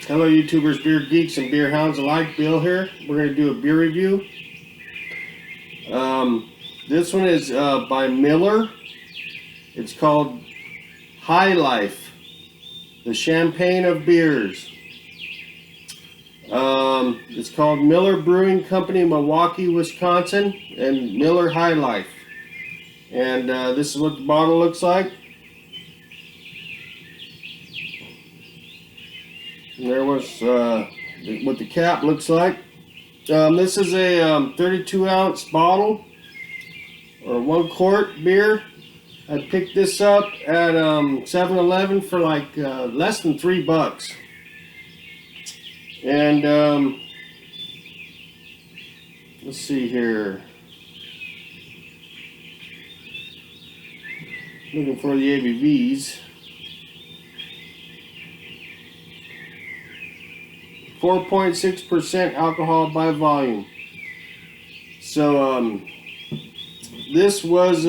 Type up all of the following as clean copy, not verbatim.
Hello YouTubers, beer geeks, and beer hounds alike. Bill here. We're going to do a beer review. This one is by Miller. It's called High Life, the champagne of beers. It's called Miller Brewing Company, Milwaukee, Wisconsin, and Miller High Life. And this is what the bottle looks like. And there was what the cap looks like. This is a 32 ounce bottle or 1 quart beer. I picked this up at 7-Eleven for like less than $3. And let's see here. Looking for the ABVs. 4.6% alcohol by volume. So this was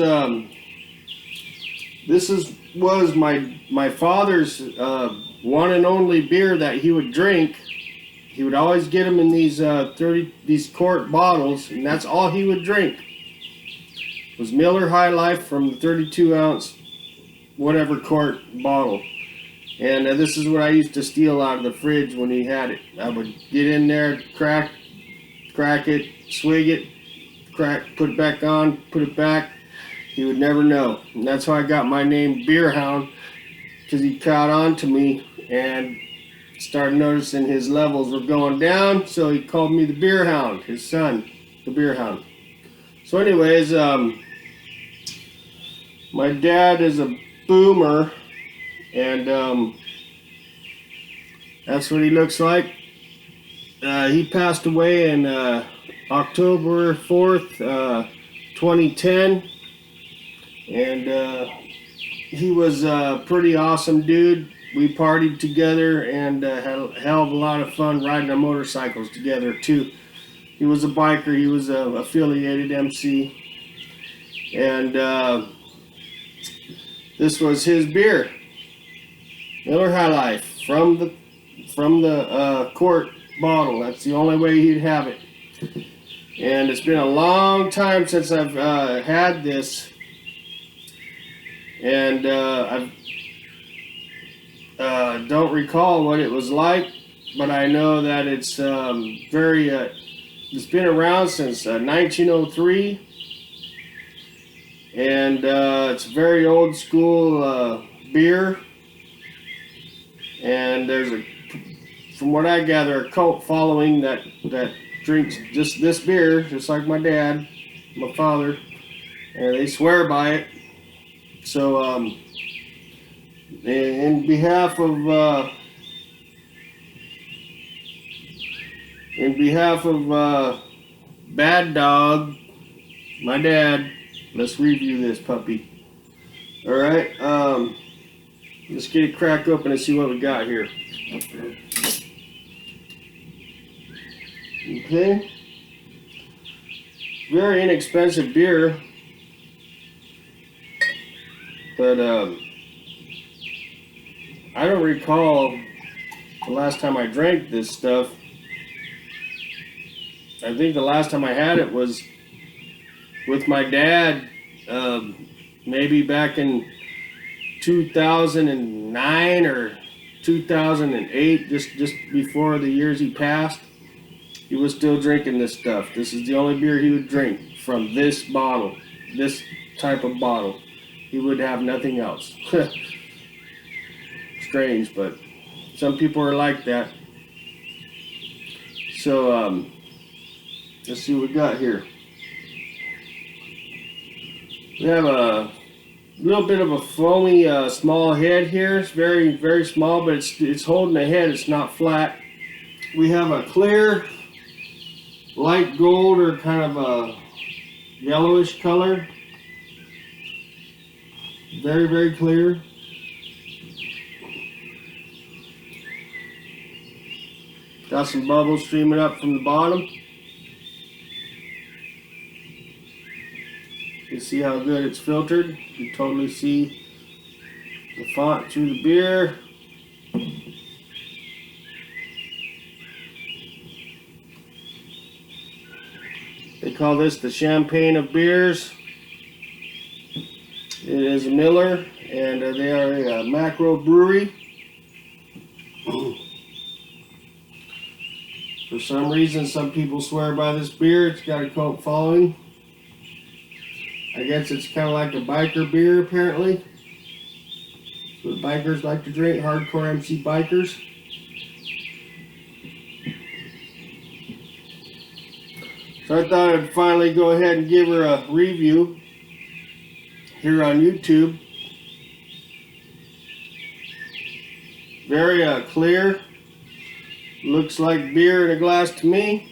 my father's one and only beer that he would drink. He would always get them in these quart bottles, and that's all he would drink. It was Miller High Life from the 32 ounce whatever quart bottle. And this is what I used to steal out of the fridge when he had it. I would get in there, crack it, swig it, put it back on, put it back. He would never know. And that's how I got my name Beer Hound, because he caught on to me and started noticing his levels were going down. So he called me the Beer Hound, his son, the Beer Hound. So anyways, my dad is a boomer. And that's what he looks like. He passed away in October 4th, 2010. And he was a pretty awesome dude. We partied together and had a hell of a lot of fun riding our motorcycles together too. He was a biker. He was an affiliated MC. And this was his beer. Miller High Life from the quart bottle. That's the only way he'd have it. And it's been a long time since I've had this, and I don't recall what it was like, but I know that it's it's been around since 1903, and it's very old school beer. And there's from what I gather, a cult following that drinks just this beer, just like my dad, my father, and they swear by it. So, in behalf of Bad Dog, my dad, let's review this puppy. All right. Let's get it cracked open and see what we got here. Okay. Very inexpensive beer. But I don't recall the last time I drank this stuff. I think the last time I had it was with my dad, maybe back in 2009 or 2008, just before the years he passed. He was still drinking this stuff. This is the only beer he would drink from this bottle, this type of bottle. He would have nothing else. Strange, but some people are like that. So let's see what we got here. We have a little bit of a foamy small head here. It's very, very small, but it's holding the head. It's not flat. We have a clear light gold or kind of a yellowish color. Very, very clear. Got some bubbles streaming up from the bottom. You see how good it's filtered. You totally see the font through the beer. call this the champagne of beers. It is Miller, and they are a Macro Brewery. For some reason, some people swear by this beer. It's got a cult following. I guess it's kind of like a biker beer, apparently. That's what bikers like to drink, hardcore MC bikers. So I thought I'd finally go ahead and give her a review here on YouTube. Very clear. Looks like beer in a glass to me.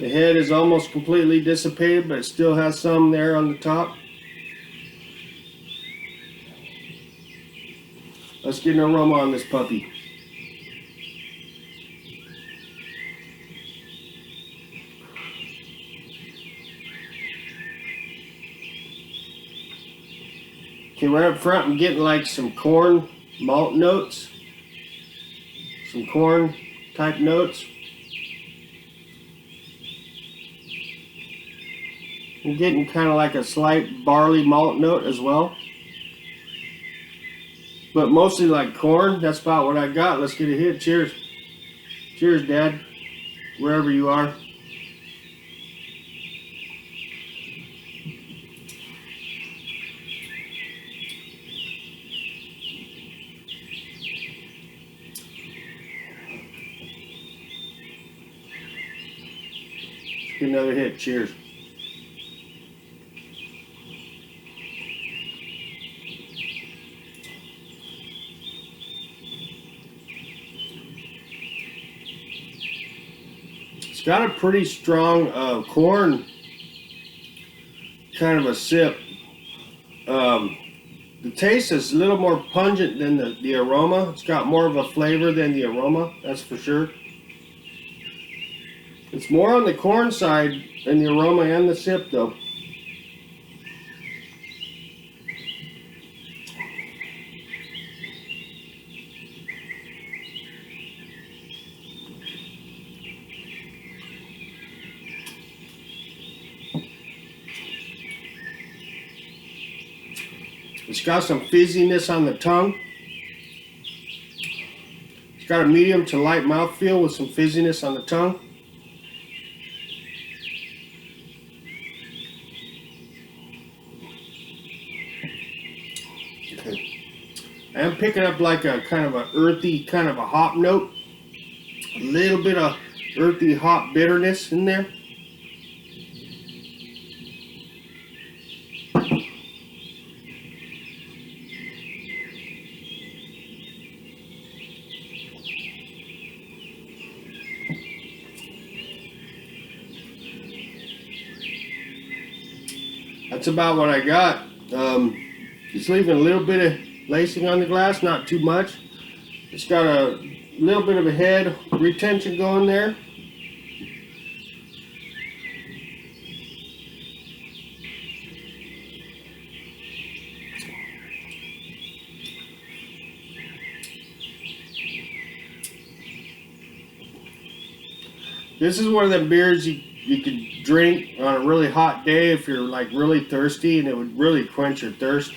The head is almost completely dissipated, but it still has some there on the top. Let's get an aroma on this puppy. Okay, right up front I'm getting like some corn malt notes. Some corn type notes. I'm getting kind of like a slight barley malt note as well. But mostly like corn. That's about what I got. Let's get a hit. Cheers. Cheers, Dad. Wherever you are. Let's get another hit. Cheers. It's got a pretty strong corn kind of a sip. The taste is a little more pungent than the aroma. It's got more of a flavor than the aroma, that's for sure. It's more on the corn side than the aroma and the sip though. It's got some fizziness on the tongue. It's got a medium to light mouthfeel with some fizziness on the tongue. Okay. I'm picking up like a kind of a earthy, kind of a hop note. A little bit of earthy hop bitterness in there. That's about what I got. Just leaving a little bit of lacing on the glass, not too much. It's got a little bit of a head retention going there. This is one of the beers you could drink on a really hot day if you're like really thirsty, and it would really quench your thirst.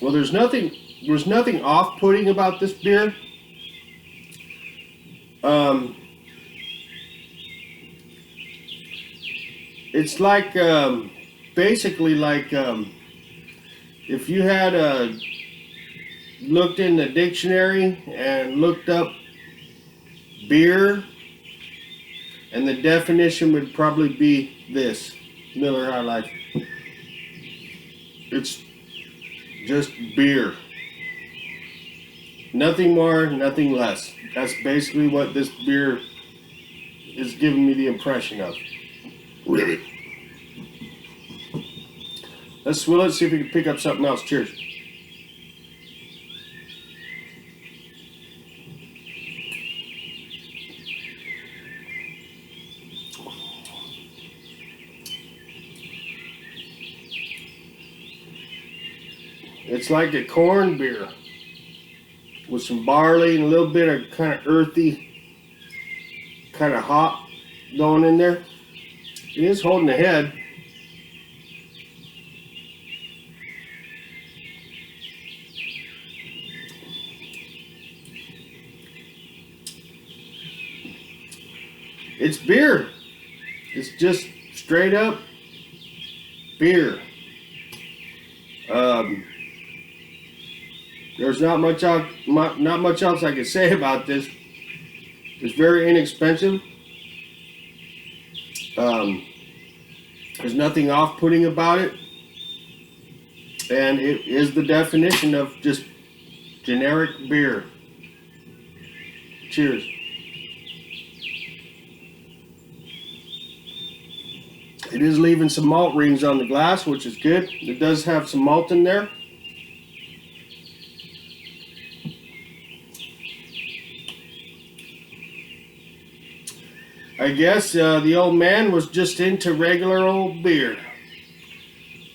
Well, there's nothing off-putting about this beer. It's like basically like if you had looked in the dictionary and looked up beer, and the definition would probably be this: Miller High Life. It's just beer. Nothing more, nothing less. That's basically what this beer is giving me the impression of. Really. Let's swill it, see if we can pick up something else. Cheers. It's like a corn beer with some barley and a little bit of kind of earthy, kind of hop going in there. It is holding the head. It's beer. It's just straight up beer. There's not much else I can say about this. It's very inexpensive. There's nothing off-putting about it, and it is the definition of just generic beer. Cheers. It is leaving some malt rings on the glass, which is good. It does have some malt in there. I guess the old man was just into regular old beer,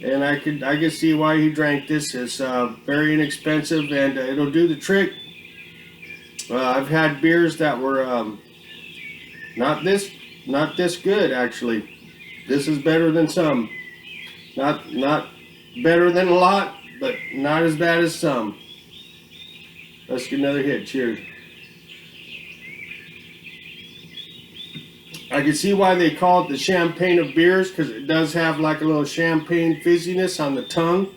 and I could see why he drank this. It's very inexpensive, and it'll do the trick. I've had beers that were not this good actually. This is better than some. Not better than a lot, but not as bad as some. Let's get another hit. Cheers. I can see why they call it the champagne of beers, because it does have like a little champagne fizziness on the tongue.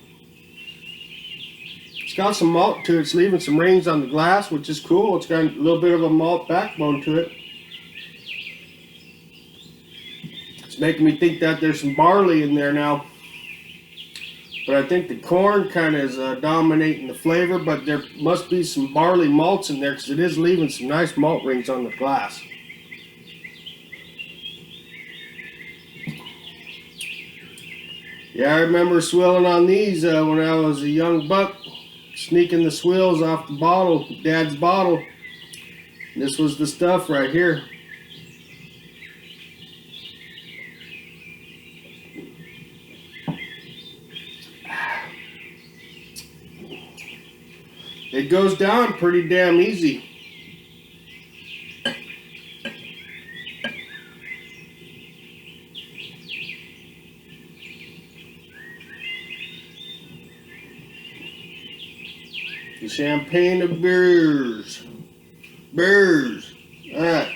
It's got some malt to it. It's leaving some rings on the glass, which is cool. It's got a little bit of a malt backbone to it. It's making me think that there's some barley in there now. But I think the corn kind of is dominating the flavor, but there must be some barley malts in there, because it is leaving some nice malt rings on the glass. Yeah, I remember swilling on these when I was a young buck, sneaking the swills off the bottle, Dad's bottle. This was the stuff right here. It goes down pretty damn easy. The champagne of beers. Beers. Alright.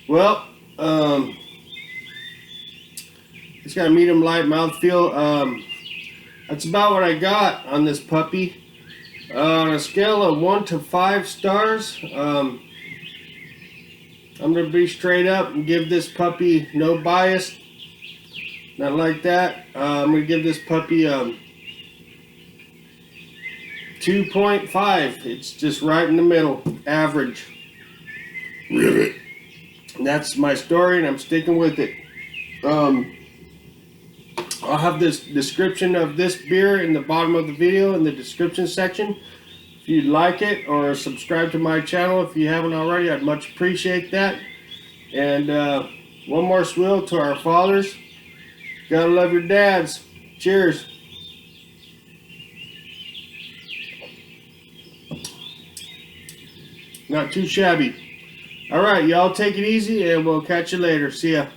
Well, it's got a medium light mouthfeel. That's about what I got on this puppy. On a scale of 1 to 5 stars, I'm going to be straight up and give this puppy no bias. Not like that. I'm going to give this puppy 2.5. It's just right in the middle. Average. Really? And that's my story, and I'm sticking with it. I'll have this description of this beer in the bottom of the video in the description section. If you'd like it, or subscribe to my channel if you haven't already, I'd much appreciate that. And one more swill to our fathers. Gotta love your dads. Cheers. Not too shabby. Alright, y'all take it easy, and we'll catch you later. See ya.